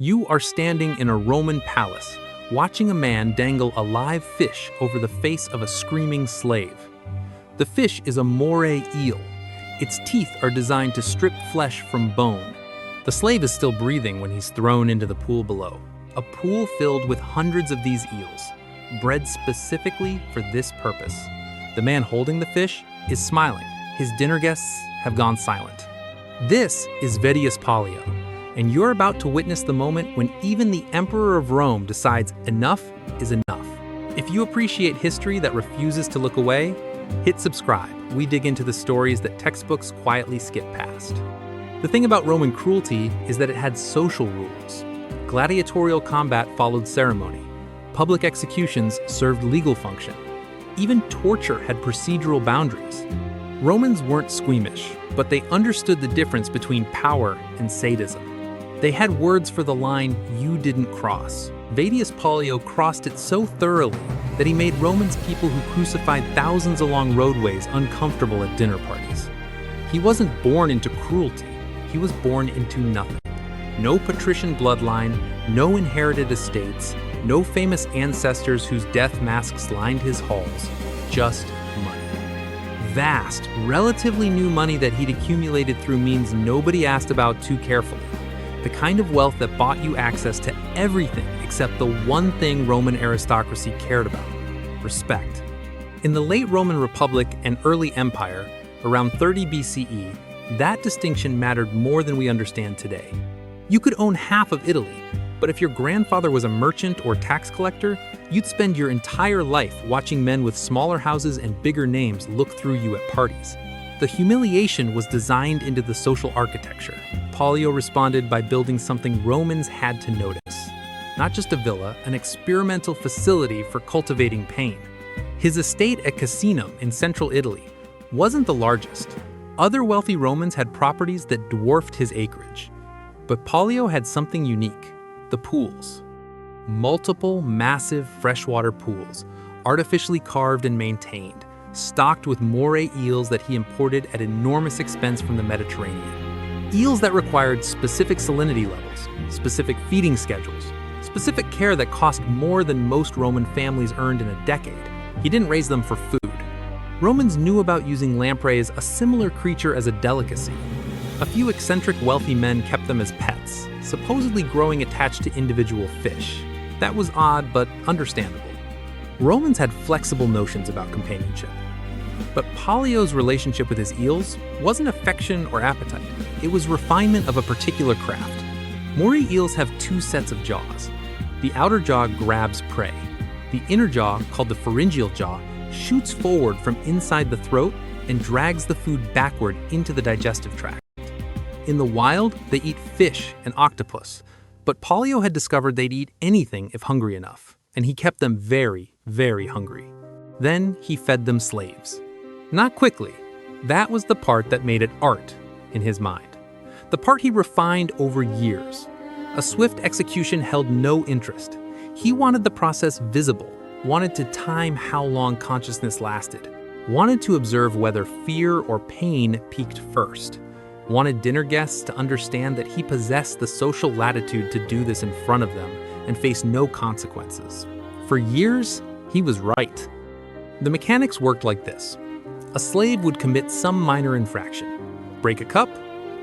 You are standing in a Roman palace, watching a man dangle a live fish over the face of a screaming slave. The fish is a moray eel. Its teeth are designed to strip flesh from bone. The slave is still breathing when he's thrown into the pool below. A pool filled with hundreds of these eels, bred specifically for this purpose. The man holding the fish is smiling. His dinner guests have gone silent. This is Vedius Pollio, and you're about to witness the moment when even the Emperor of Rome decides enough is enough. If you appreciate history that refuses to look away, hit subscribe. We dig into the stories that textbooks quietly skip past. The thing about Roman cruelty is that it had social rules. Gladiatorial combat followed ceremony. Public executions served legal function. Even torture had procedural boundaries. Romans weren't squeamish, but they understood the difference between power and sadism. They had words for the line you didn't cross. Vedius Pollio crossed it so thoroughly that he made Romans people who crucified thousands along roadways uncomfortable at dinner parties. He wasn't born into cruelty, he was born into nothing. No patrician bloodline, no inherited estates, no famous ancestors whose death masks lined his halls, just money. Vast, relatively new money that he'd accumulated through means nobody asked about too carefully. The kind of wealth that bought you access to everything except the one thing Roman aristocracy cared about: respect. In the late Roman Republic and early Empire, around 30 BCE, that distinction mattered more than we understand today. You could own half of Italy, but if your grandfather was a merchant or tax collector, you'd spend your entire life watching men with smaller houses and bigger names look through you at parties. The humiliation was designed into the social architecture. Pollio responded by building something Romans had to notice. Not just a villa, an experimental facility for cultivating pain. His estate at Casinum in central Italy wasn't the largest. Other wealthy Romans had properties that dwarfed his acreage. But Pollio had something unique: the pools. Multiple, massive freshwater pools, artificially carved and maintained, stocked with moray eels that he imported at enormous expense from the Mediterranean. Eels that required specific salinity levels, specific feeding schedules, specific care that cost more than most Roman families earned in a decade. He didn't raise them for food. Romans knew about using lampreys, a similar creature, as a delicacy. A few eccentric wealthy men kept them as pets, supposedly growing attached to individual fish. That was odd, but understandable. Romans had flexible notions about companionship. But Pollio's relationship with his eels wasn't affection or appetite. It was refinement of a particular craft. Moray eels have two sets of jaws. The outer jaw grabs prey. The inner jaw, called the pharyngeal jaw, shoots forward from inside the throat and drags the food backward into the digestive tract. In the wild, they eat fish and octopus, but Pollio had discovered they'd eat anything if hungry enough, and he kept them very, very hungry. Then he fed them slaves. Not quickly. That was the part that made it art in his mind. The part he refined over years. A swift execution held no interest. He wanted the process visible, wanted to time how long consciousness lasted, wanted to observe whether fear or pain peaked first, wanted dinner guests to understand that he possessed the social latitude to do this in front of them and face no consequences. For years, he was right. The mechanics worked like this. A slave would commit some minor infraction, break a cup,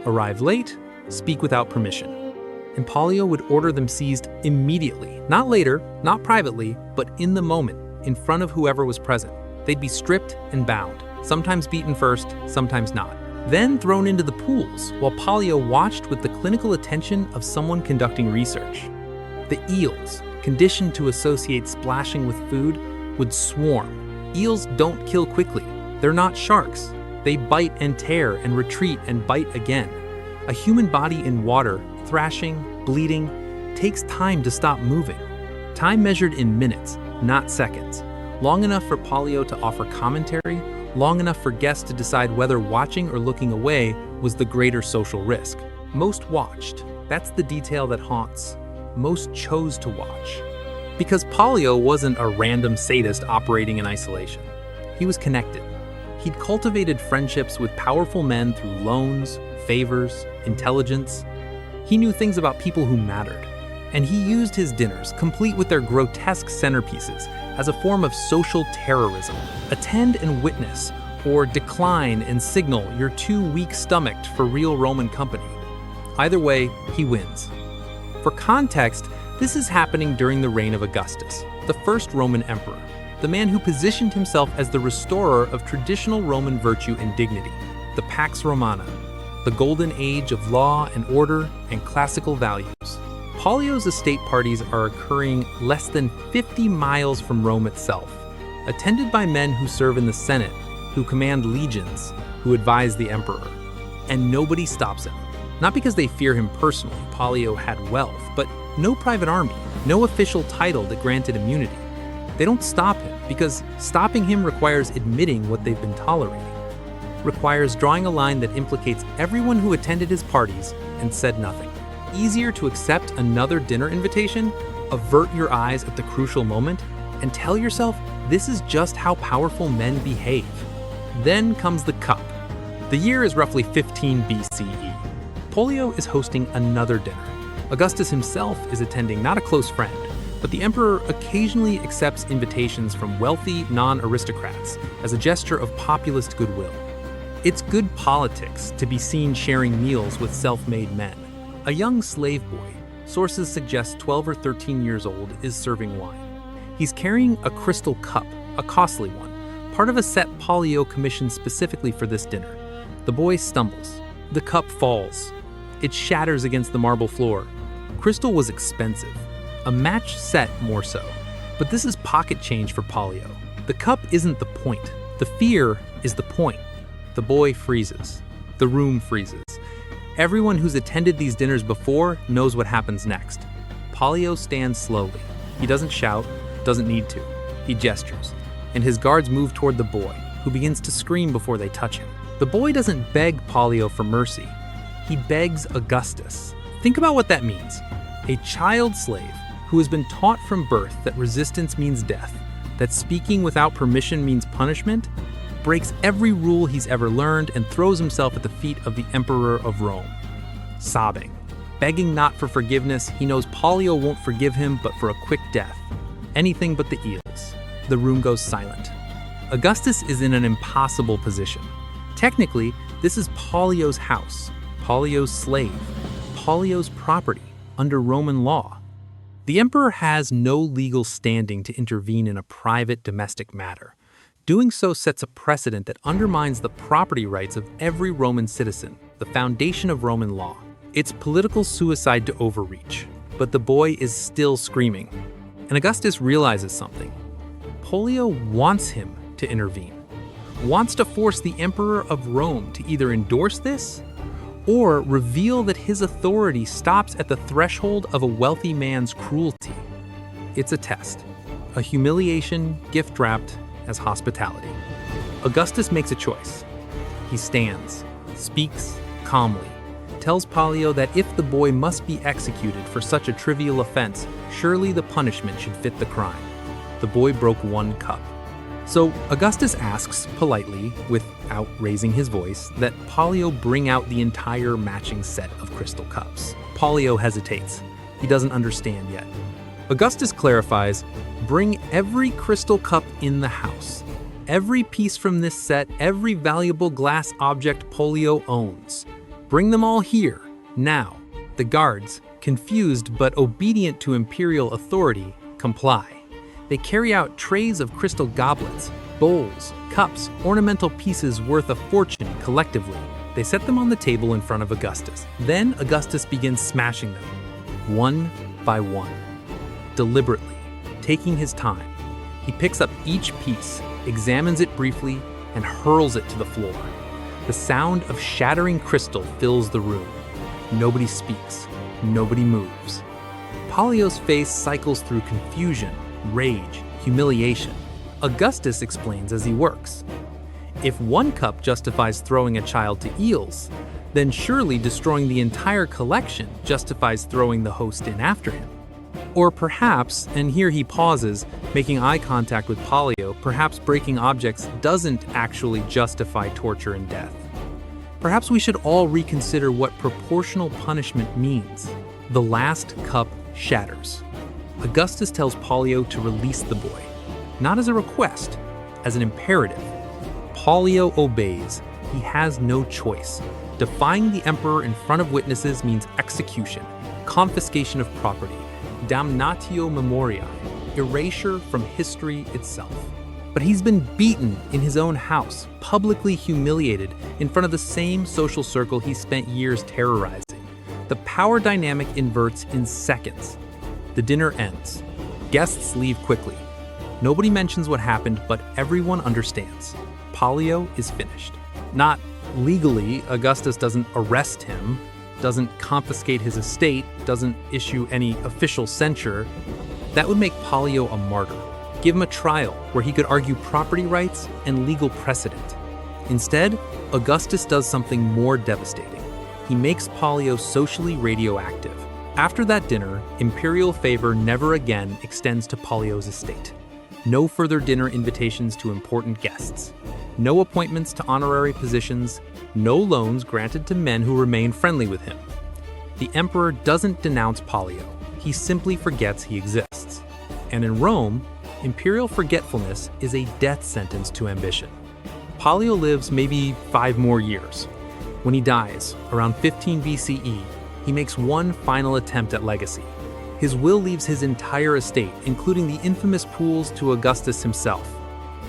arrive late, speak without permission. And Pollio would order them seized immediately, not later, not privately, but in the moment, in front of whoever was present. They'd be stripped and bound, sometimes beaten first, sometimes not, then thrown into the pools, while Pollio watched with the clinical attention of someone conducting research. The eels, conditioned to associate splashing with food, would swarm. Eels don't kill quickly. They're not sharks. They bite and tear and retreat and bite again. A human body in water, thrashing, bleeding, takes time to stop moving. Time measured in minutes, not seconds. Long enough for Pollio to offer commentary, long enough for guests to decide whether watching or looking away was the greater social risk. Most watched. That's the detail that haunts. Most chose to watch. Because Pollio wasn't a random sadist operating in isolation. He was connected. He'd cultivated friendships with powerful men through loans, favors, intelligence. He knew things about people who mattered. And he used his dinners, complete with their grotesque centerpieces, as a form of social terrorism. Attend and witness, or decline and signal you're too weak-stomached for real Roman company. Either way, he wins. For context, this is happening during the reign of Augustus, the first Roman emperor, the man who positioned himself as the restorer of traditional Roman virtue and dignity, the Pax Romana, the golden age of law and order and classical values. Pollio's estate parties are occurring less than 50 miles from Rome itself, attended by men who serve in the Senate, who command legions, who advise the emperor. And nobody stops him. Not because they fear him personally, Pollio had wealth, but no private army, no official title that granted immunity. They don't stop him because stopping him requires admitting what they've been tolerating. Requires drawing a line that implicates everyone who attended his parties and said nothing. Easier to accept another dinner invitation, avert your eyes at the crucial moment, and tell yourself this is just how powerful men behave. Then comes the cup. The year is roughly 15 BCE. Pollio is hosting another dinner. Augustus himself is attending, not a close friend, but the emperor occasionally accepts invitations from wealthy non-aristocrats as a gesture of populist goodwill. It's good politics to be seen sharing meals with self-made men. A young slave boy, sources suggest 12 or 13 years old, is serving wine. He's carrying a crystal cup, a costly one, part of a set Pollio commissioned specifically for this dinner. The boy stumbles. The cup falls. It shatters against the marble floor. Crystal was expensive. A match set more so. But this is pocket change for Pollio. The cup isn't the point. The fear is the point. The boy freezes. The room freezes. Everyone who's attended these dinners before knows what happens next. Pollio stands slowly. He doesn't shout, doesn't need to. He gestures, and his guards move toward the boy, who begins to scream before they touch him. The boy doesn't beg Pollio for mercy. He begs Augustus. Think about what that means. A child slave who has been taught from birth that resistance means death, that speaking without permission means punishment, breaks every rule he's ever learned and throws himself at the feet of the Emperor of Rome. Sobbing, begging not for forgiveness, he knows Pollio won't forgive him but for a quick death. Anything but the eels. The room goes silent. Augustus is in an impossible position. Technically, this is Pollio's house, Pollio's slave, Pollio's property under Roman law. The emperor has no legal standing to intervene in a private domestic matter. Doing so sets a precedent that undermines the property rights of every Roman citizen, the foundation of Roman law. It's political suicide to overreach, but the boy is still screaming. And Augustus realizes something. Pollio wants him to intervene, wants to force the Emperor of Rome to either endorse this or reveal that his authority stops at the threshold of a wealthy man's cruelty. It's a test, a humiliation gift-wrapped as hospitality. Augustus makes a choice. He stands, speaks calmly, tells Pollio that if the boy must be executed for such a trivial offense, surely the punishment should fit the crime. The boy broke one cup. So Augustus asks politely, without raising his voice, that Pollio bring out the entire matching set of crystal cups. Pollio hesitates. He doesn't understand yet. Augustus clarifies, bring every crystal cup in the house. Every piece from this set, every valuable glass object Pollio owns. Bring them all here, now. The guards, confused but obedient to imperial authority, comply. They carry out trays of crystal goblets, bowls, cups, ornamental pieces worth a fortune collectively. They set them on the table in front of Augustus. Then Augustus begins smashing them, one by one. Deliberately, taking his time, he picks up each piece, examines it briefly, and hurls it to the floor. The sound of shattering crystal fills the room. Nobody speaks. Nobody moves. Pollio's face cycles through confusion, rage, humiliation. Augustus explains as he works. If one cup justifies throwing a child to eels, then surely destroying the entire collection justifies throwing the host in after him. Or perhaps, and here he pauses, making eye contact with Pollio, perhaps breaking objects doesn't actually justify torture and death. Perhaps we should all reconsider what proportional punishment means. The last cup shatters. Augustus tells Pollio to release the boy, not as a request, as an imperative. Pollio obeys. He has no choice. Defying the emperor in front of witnesses means execution, confiscation of property, damnatio memoriae, erasure from history itself. But he's been beaten in his own house, publicly humiliated in front of the same social circle he spent years terrorizing. The power dynamic inverts in seconds. The dinner ends. Guests leave quickly. Nobody mentions what happened, but everyone understands. Pollio is finished. Not legally, Augustus doesn't arrest him, doesn't confiscate his estate, doesn't issue any official censure. That would make Pollio a martyr. Give him a trial where he could argue property rights and legal precedent. Instead, Augustus does something more devastating. He makes Pollio socially radioactive. After that dinner, imperial favor never again extends to Pollio's estate. No further dinner invitations to important guests. No appointments to honorary positions. No loans granted to men who remain friendly with him. The emperor doesn't denounce Pollio. He simply forgets he exists. And in Rome, imperial forgetfulness is a death sentence to ambition. Pollio lives maybe 5 more years. When he dies, around 15 BCE, he makes one final attempt at legacy. His will leaves his entire estate, including the infamous pools, to Augustus himself.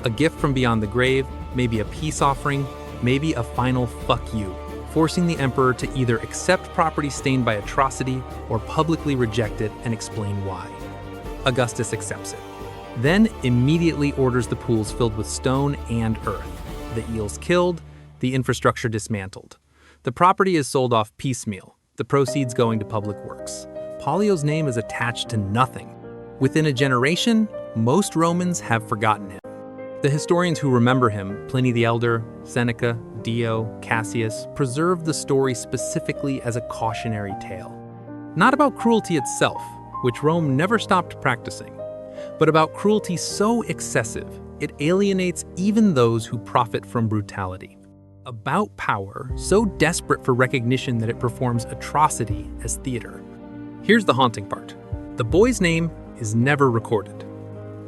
A gift from beyond the grave, maybe a peace offering, maybe a final fuck you, forcing the emperor to either accept property stained by atrocity or publicly reject it and explain why. Augustus accepts it, then immediately orders the pools filled with stone and earth, the eels killed, the infrastructure dismantled. The property is sold off piecemeal, the proceeds going to public works. Pollio's name is attached to nothing. Within a generation, most Romans have forgotten him. The historians who remember him, Pliny the Elder, Seneca, Dio, Cassius, preserve the story specifically as a cautionary tale. Not about cruelty itself, which Rome never stopped practicing, but about cruelty so excessive it alienates even those who profit from brutality. About power so desperate for recognition that it performs atrocity as theater. Here's the haunting part. The boy's name is never recorded.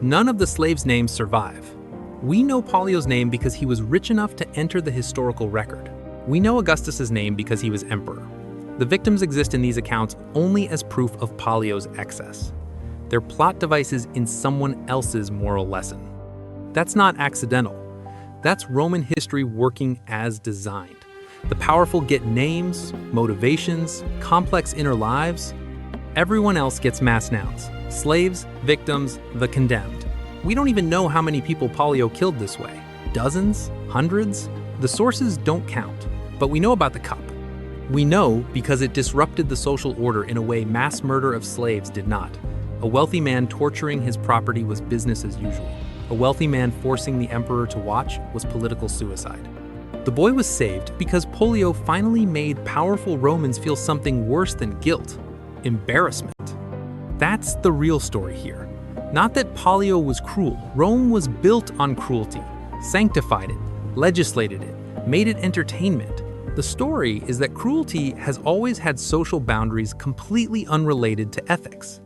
None of the slaves' names survive. We know Pollio's name because he was rich enough to enter the historical record. We know Augustus's name because he was emperor. The victims exist in these accounts only as proof of Pollio's excess. They're plot devices in someone else's moral lesson. That's not accidental. That's Roman history working as designed. The powerful get names, motivations, complex inner lives. Everyone else gets mass nouns. Slaves, victims, the condemned. We don't even know how many people Pollio killed this way. Dozens? Hundreds? The sources don't count, but we know about the cup. We know because it disrupted the social order in a way mass murder of slaves did not. A wealthy man torturing his property was business as usual. A wealthy man forcing the emperor to watch was political suicide. The boy was saved because Pollio finally made powerful Romans feel something worse than guilt: embarrassment. That's the real story here. Not that Pollio was cruel. Rome was built on cruelty, sanctified it, legislated it, made it entertainment. The story is that cruelty has always had social boundaries completely unrelated to ethics.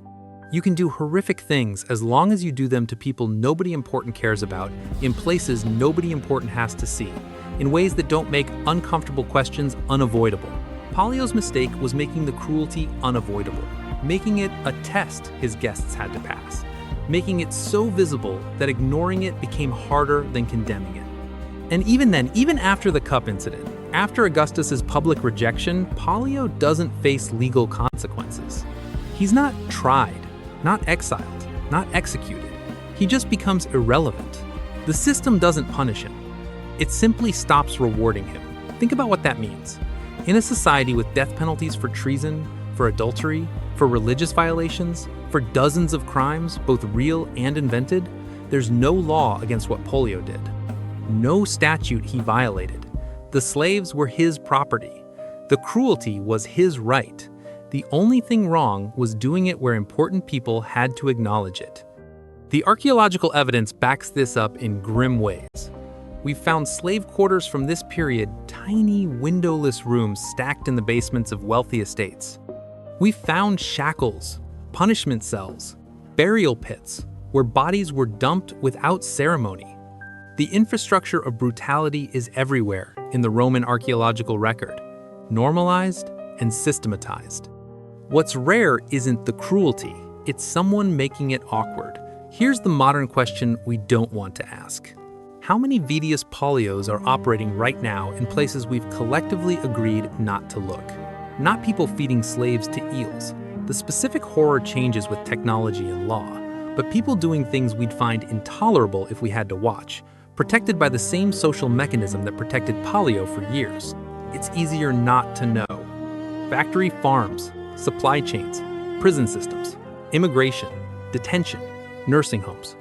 You can do horrific things as long as you do them to people nobody important cares about, in places nobody important has to see, in ways that don't make uncomfortable questions unavoidable. Pollio's mistake was making the cruelty unavoidable, making it a test his guests had to pass, making it so visible that ignoring it became harder than condemning it. And even then, even after the cup incident, after Augustus's public rejection, Pollio doesn't face legal consequences. He's not tried, not exiled, not executed. He just becomes irrelevant. The system doesn't punish him. It simply stops rewarding him. Think about what that means. In a society with death penalties for treason, for adultery, for religious violations, for dozens of crimes, both real and invented, there's no law against what Pollio did. No statute he violated. The slaves were his property. The cruelty was his right. The only thing wrong was doing it where important people had to acknowledge it. The archaeological evidence backs this up in grim ways. We've found slave quarters from this period, tiny windowless rooms stacked in the basements of wealthy estates. We've found shackles, punishment cells, burial pits, where bodies were dumped without ceremony. The infrastructure of brutality is everywhere in the Roman archaeological record, normalized and systematized. What's rare isn't the cruelty, it's someone making it awkward. Here's the modern question we don't want to ask. How many Vedius Pollios are operating right now in places we've collectively agreed not to look? Not people feeding slaves to eels. The specific horror changes with technology and law, but people doing things we'd find intolerable if we had to watch, protected by the same social mechanism that protected Pollio for years. It's easier not to know. Factory farms, supply chains, prison systems, immigration, detention, nursing homes.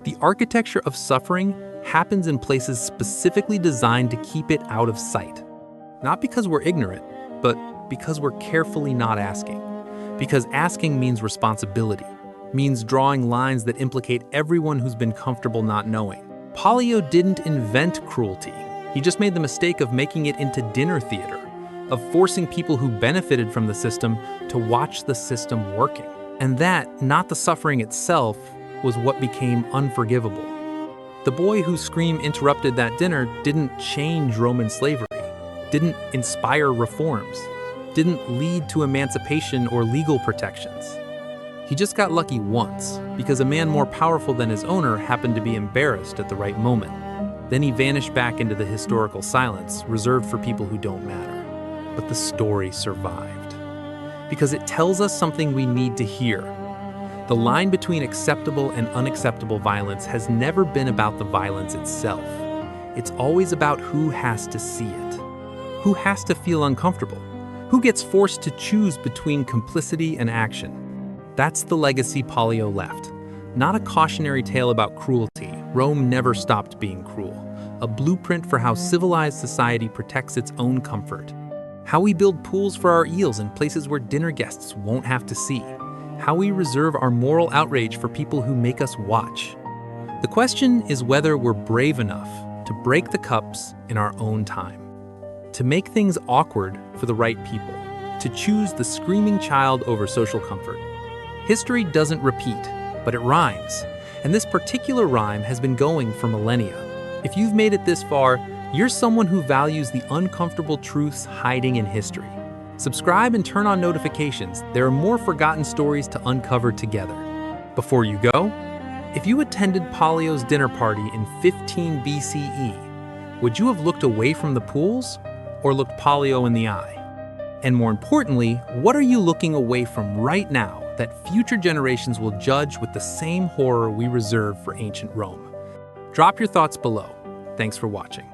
The architecture of suffering happens in places specifically designed to keep it out of sight. Not because we're ignorant, but because we're carefully not asking. Because asking means responsibility, means drawing lines that implicate everyone who's been comfortable not knowing. Pollio didn't invent cruelty. He just made the mistake of making it into dinner theater, of forcing people who benefited from the system to watch the system working. And that, not the suffering itself, was what became unforgivable. The boy whose scream interrupted that dinner didn't change Roman slavery, didn't inspire reforms, didn't lead to emancipation or legal protections. He just got lucky once, because a man more powerful than his owner happened to be embarrassed at the right moment. Then he vanished back into the historical silence, reserved for people who don't matter. But the story survived, because it tells us something we need to hear. The line between acceptable and unacceptable violence has never been about the violence itself. It's always about who has to see it, who has to feel uncomfortable, who gets forced to choose between complicity and action. That's the legacy Pollio left. Not a cautionary tale about cruelty. Rome never stopped being cruel. A blueprint for how civilized society protects its own comfort. How we build pools for our eels in places where dinner guests won't have to see. How we reserve our moral outrage for people who make us watch. The question is whether we're brave enough to break the cups in our own time. To make things awkward for the right people. To choose the screaming child over social comfort. History doesn't repeat, but it rhymes. And this particular rhyme has been going for millennia. If you've made it this far, you're someone who values the uncomfortable truths hiding in history. Subscribe and turn on notifications. There are more forgotten stories to uncover together. Before you go, if you attended Pollio's dinner party in 15 BCE, would you have looked away from the pools or looked Pollio in the eye? And more importantly, what are you looking away from right now that future generations will judge with the same horror we reserve for ancient Rome? Drop your thoughts below. Thanks for watching.